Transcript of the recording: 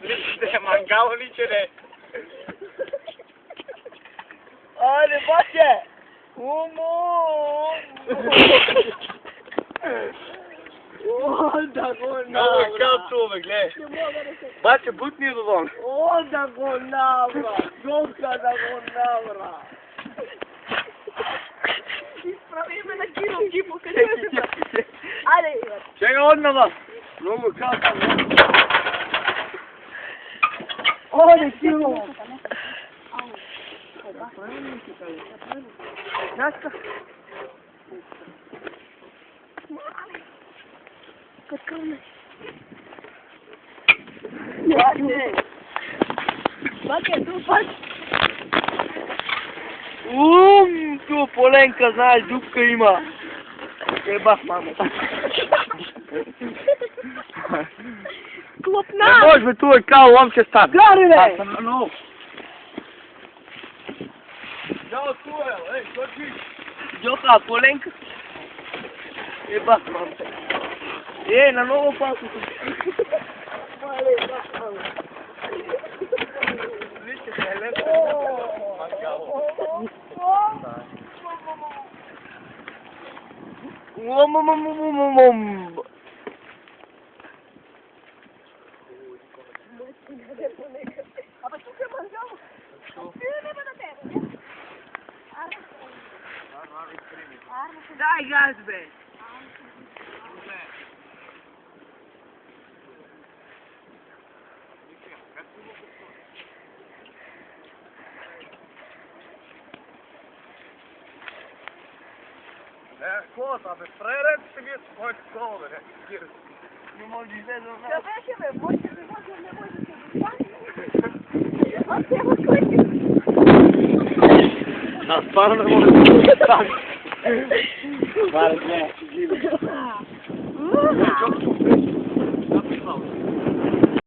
Nici de mangau, nici de... Hadi bache! Onda go Ovo je kao navra! čuve, gledaj. Bače, butni do dom. Onda go navra! Joka da go navra! Ispravi me na kipu kad je se... Ajde, Ivar. Čega odnova? Mnogo kao sam. Ode kilo! Znaš šta? Kad krene. Bače! Bače, tu pač. Tu Polenka, znaš, dupka ima. Jebah, mamo. Klopna. Ne može, tu je kao omče stan. Garine! Ja sam na novu. Jao, tu je, ej, dođi. Joka, Polenka. Jebah, mamo. Na novu pasu tu. Vidite se, lepo. A pa tu che mangiamo? Nema na tebe. Daj gaz, be. Kota, bez prerad se mi svoj kove, ne. Ne možeš vedno Da veće me, možete se možda ne možete biti. A treba koji? Da, stvarno ne može tako. Stvarno ne, živi.